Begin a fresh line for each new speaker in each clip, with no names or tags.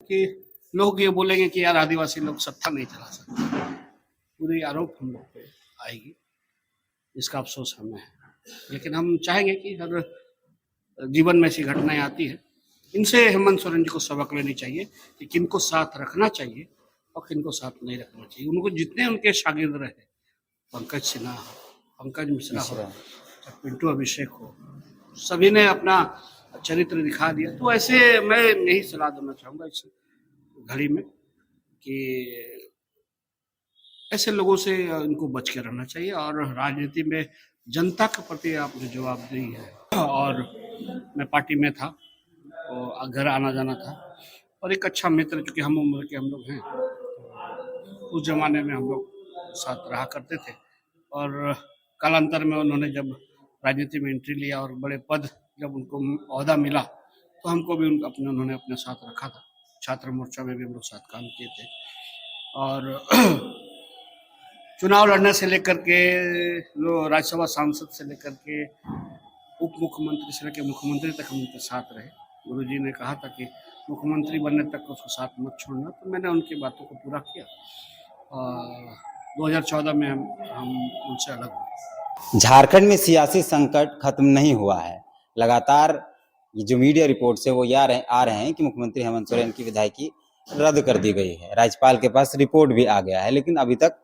कि लोग ये बोलेंगे कि यार आदिवासी लोग सत्ता नहीं चला सकते, पूरी आरोप हम लोग पे आएगी, इसका अफसोस हमें है। लेकिन हम चाहेंगे कि हर जीवन में ऐसी घटनाएं आती है, इनसे हेमंत सोरेन जी को सबक लेनी चाहिए कि किनको साथ रखना चाहिए और किनको साथ नहीं रखना चाहिए। उनको जितने उनके शागिर्द रहे, पंकज सिन्हा हो, पंकज मिश्रा हो, चाहे पिंटू अभिषेक हो, सभी ने अपना चरित्र दिखा दिया। तो ऐसे मैं यही सलाह देना चाहूँगा इस घड़ी में कि ऐसे लोगों से इनको बच के रहना चाहिए और राजनीति में जनता के प्रति आप जो जवाबदेही है। और मैं पार्टी में था, तो घर आना जाना था, और एक अच्छा मित्र, चूंकि हम उम्र के हम लोग हैं, उस जमाने में हम लोग साथ रहा करते थे। और कालांतर में उन्होंने जब राजनीति में एंट्री लिया और बड़े पद जब उनको ओहदा मिला, तो हमको भी उन्होंने अपने साथ रखा था। छात्र मोर्चा में भी हम लोग साथ काम किए थे, और चुनाव लड़ने से लेकर के राज्यसभा सांसद से लेकर के उप मुख्यमंत्री से लेकर मुख्यमंत्री तक हम उनके साथ रहे। गुरुजी ने कहा था कि मुख्यमंत्री बनने तक उसको साथ मत छोड़ना, तो मैंने उनकी बातों को पूरा किया। 2014 में हम उनसे अलग हुए।
झारखंड में सियासी संकट खत्म नहीं हुआ है। लगातार ये जो मीडिया रिपोर्ट्स है वो आ रहे हैं कि मुख्यमंत्री हेमंत सोरेन की विधायकी रद्द कर दी गई है। राज्यपाल के पास रिपोर्ट भी आ गया है, लेकिन अभी तक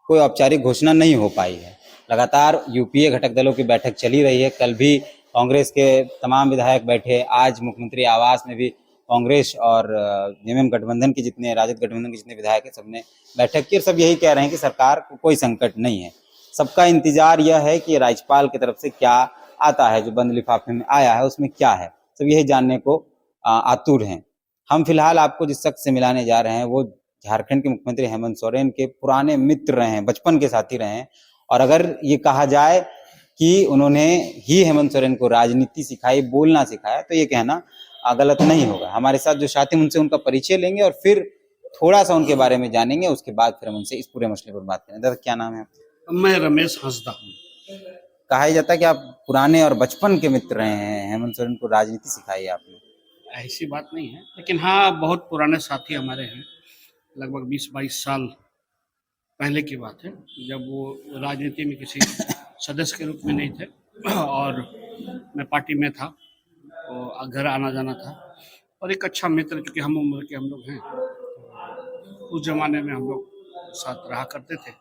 कोई औपचारिक घोषणा नहीं हो पाई है। लगातार यूपीए घटक दलों की बैठक चली रही है। कल भी कांग्रेस के तमाम विधायक बैठे। आज मुख्यमंत्री आवास में भी कांग्रेस और जेएमएम गठबंधन के जितने राजद गठबंधन के जितने विधायक हैं सबने बैठक की, और सब यही कह रहे हैं कि सरकार को कोई संकट नहीं है। सबका इंतजार यह है कि राज्यपाल की तरफ से क्या आता है, जो बंद लिफाफे में आया है उसमें क्या है, सब यही जानने को आतुर हैं। हम फिलहाल आपको जिस शख्स से मिलाने जा रहे हैं वो झारखंड के मुख्यमंत्री हेमंत सोरेन के पुराने मित्र रहे हैं, बचपन के साथी रहे हैं। और अगर ये कहा जाए कि उन्होंने ही हेमंत सोरेन को राजनीति सिखाई, बोलना सिखाया, तो ये कहना गलत नहीं होगा। हमारे साथ जो साथी उनसे उनका परिचय लेंगे और फिर थोड़ा सा उनके बारे में जानेंगे। उसके बाद फिर हम उनसे इस पूरे मसले पर बात करें। दादा, क्या नाम है?
मैं रमेश हंसदा हूँ।
कहा जाता है कि आप पुराने और बचपन के मित्र रहे हैं, हेमंत सोरेन को राजनीति सिखाई है आपने।
ऐसी बात नहीं है, लेकिन हाँ, बहुत पुराने साथी हमारे हैं। लगभग 20-22 साल पहले की बात है, जब वो राजनीति में किसी सदस्य के रूप में नहीं थे, और मैं पार्टी में था, तो घर आना जाना था। और एक अच्छा मित्र, चूंकि हम उम्र के हम लोग हैं, उस जमाने में हम लोग साथ रहा करते थे।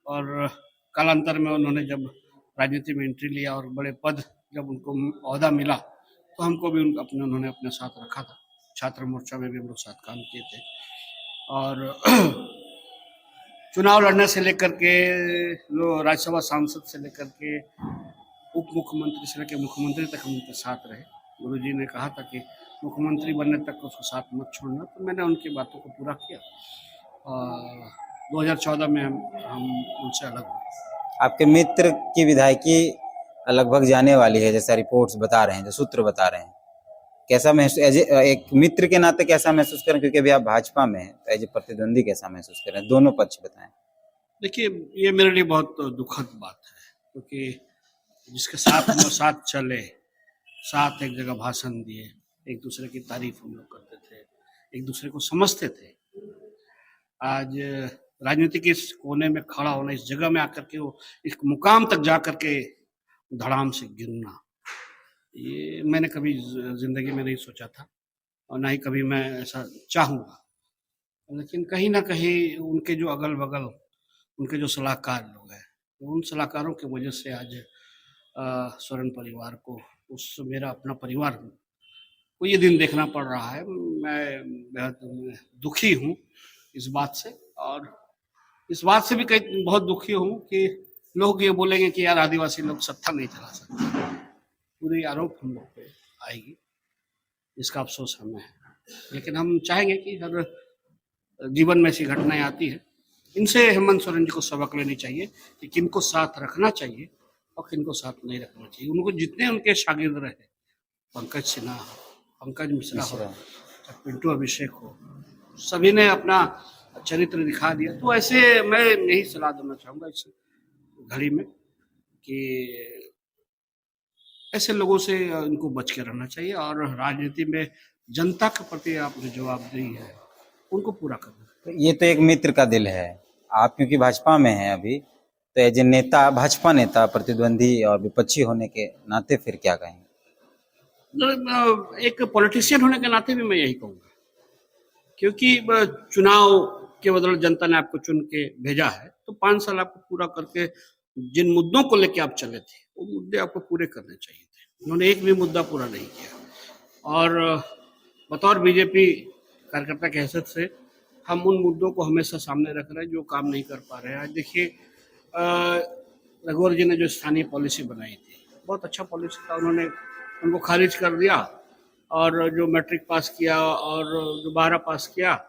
और कालांतर में उन्होंने जब राजनीति में एंट्री लिया और बड़े पद जब उनको ओहदा मिला, तो हमको भी उन्होंने अपने साथ रखा था। छात्र मोर्चा में भी हम लोग साथ काम किए थे। और चुनाव लड़ने से लेकर के राज्यसभा सांसद से लेकर के उप मुख्यमंत्री से लेकर मुख्यमंत्री तक हम उनके साथ रहे। गुरुजी ने कहा था कि मुख्यमंत्री बनने तक उसको साथ मत छोड़ना, तो मैंने उनकी बातों को पूरा किया। 2014 में हम उनसे अलग हुए।
आपके मित्र की विधायकी लगभग जाने वाली है, जैसा रिपोर्ट्स बता रहे हैं, जो सूत्र बता रहे हैं। कैसा महसूस एक मित्र के नाते कैसा महसूस करें, क्योंकि अभी आप भाजपा में हैं, एज ए प्रतिद्वंदी कैसा महसूस करें? दोनों पक्ष बताएं।
देखिए, ये मेरे लिए बहुत दुखद बात है, क्योंकि जिसके साथ हम लोग साथ चले, साथ एक जगह भाषण दिए, एक दूसरे की तारीफ हम लोग करते थे, एक दूसरे को समझते थे, आज राजनीति के इस कोने में खड़ा होना, इस जगह में आकर के वो इस मुकाम तक जा करके धड़ाम से गिरना, ये मैंने कभी जिंदगी में नहीं सोचा था, और ना ही कभी मैं ऐसा चाहूँगा। लेकिन कहीं ना कहीं उनके जो अगल बगल उनके जो सलाहकार लोग हैं, उन सलाहकारों की वजह से आज सोरेन परिवार को, उस मेरा अपना परिवार को ये दिन देखना पड़ रहा है। मैं बेहद दुखी हूँ इस बात से, और इस बात से भी कहीं बहुत दुखी हूँ कि लोग ये बोलेंगे कि यार आदिवासी लोग सत्ता नहीं चला सकते, पूरी आरोप हम लोग पे आएगी, इसका अफसोस हमें है। लेकिन हम चाहेंगे कि हर जीवन में ऐसी घटनाएं आती है, इनसे हेमंत सोरेन जी को सबक लेनी चाहिए कि किनको साथ रखना चाहिए और किनको साथ नहीं रखना चाहिए। उनको जितने उनके शागिर्द रहे, पंकज सिन्हा हो, पंकज मिश्रा हो, पिंटू अभिषेक हो, सभी ने अपना चरित्र दिखा दिया। तो ऐसे मैं यही सलाह देना चाहूँगा इस घड़ी में कि ऐसे लोगों से इनको बच के रहना चाहिए और राजनीति में जनता के प्रति आप जो जवाबदेही है उनको पूरा करना।
तो ये तो एक मित्र का दिल है। आप क्योंकि भाजपा में हैं अभी, तो एज ए नेता, भाजपा नेता, प्रतिद्वंदी और विपक्षी होने के नाते फिर क्या कहेंगे?
एक पॉलिटिशियन होने के नाते भी मैं यही कहूँगा, क्योंकि चुनाव के बदले जनता ने आपको चुन के भेजा है, तो 5 साल आपको पूरा करके जिन मुद्दों को लेके आप चले थे वो मुद्दे आपको पूरे करने चाहिए थे। उन्होंने एक भी मुद्दा पूरा नहीं किया और बतौर बीजेपी कार्यकर्ता की हैसियत से हम उन मुद्दों को हमेशा सामने रख रहे हैं जो काम नहीं कर पा रहे हैं। आज देखिए रघुवर जी ने जो स्थानीय पॉलिसी बनाई थी, बहुत अच्छा पॉलिसी था, उन्होंने उनको खारिज कर दिया और जो मैट्रिक पास किया और जो 12 पास किया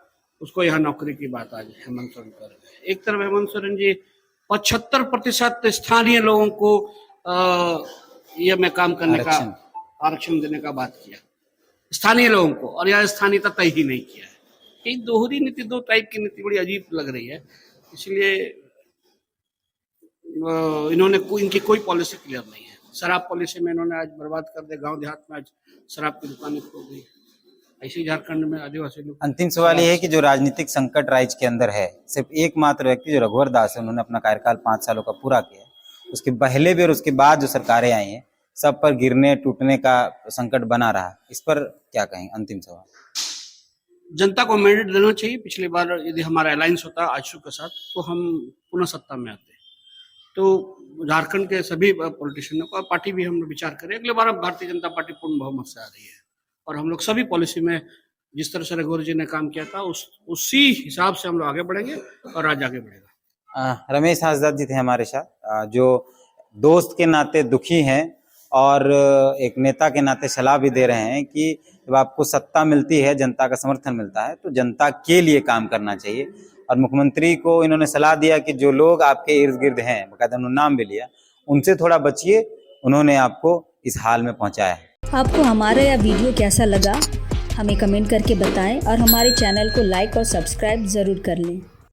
उसको यहाँ नौकरी की बात आज हेमंत सोरेन कर गए। एक तरफ हेमंत सोरेन जी 75% स्थानीय लोगों को ये में काम करने का आरक्षण देने का बात किया स्थानीय लोगों को, और यहाँ स्थानीयता तय ही नहीं किया है। एक दोहरी नीति, 2 टाइप की नीति बड़ी अजीब लग रही है। इसलिए इनकी कोई पॉलिसी क्लियर नहीं है। शराब पॉलिसी में इन्होंने आज बर्बाद कर दिया, गांव देहात में आज शराब की दुकानें खुल गई। ऐसे झारखंड में आदिवासी लोग।
अंतिम सवाल ये है कि जो राजनीतिक संकट राज्य के अंदर है, सिर्फ एकमात्र व्यक्ति जो रघुवर दास है, उन्होंने अपना कार्यकाल 5 सालों का पूरा किया। उसके पहले भी और उसके बाद जो सरकारें आई हैं, सब पर गिरने टूटने का संकट बना रहा। इस पर क्या कहेंगे? अंतिम सवाल।
जनता को मैंडेट देना चाहिए। पिछली बार यदि हमारा अलायंस होता आजसू के साथ तो हम पुनः सत्ता में आते। तो झारखंड के सभी पॉलिटिशियनों का, पार्टी भी हम विचार करें। अगले बार भारतीय जनता पार्टी पूर्ण बहुमत से आ रही है और हम लोग सभी पॉलिसी में जिस तरह से रघुवर जी ने काम किया था उसी हिसाब से हम लोग आगे बढ़ेंगे और आज आगे बढ़ेगा।
रमेश हांसदा जी थे हमारे साथ, जो दोस्त के नाते दुखी हैं और एक नेता के नाते सलाह भी दे रहे हैं कि जब आपको सत्ता मिलती है, जनता का समर्थन मिलता है, तो जनता के लिए काम करना चाहिए। और मुख्यमंत्री को इन्होंने सलाह दिया कि जो लोग आपके इर्द गिर्द हैं, बकायदा उन्होंने नाम भी लिया, उनसे थोड़ा बचिए। उन्होंने आपको इस हाल में पहुंचाया है।
आपको हमारा यह वीडियो कैसा लगा हमें कमेंट करके बताएं और हमारे चैनल को लाइक और सब्सक्राइब ज़रूर कर लें।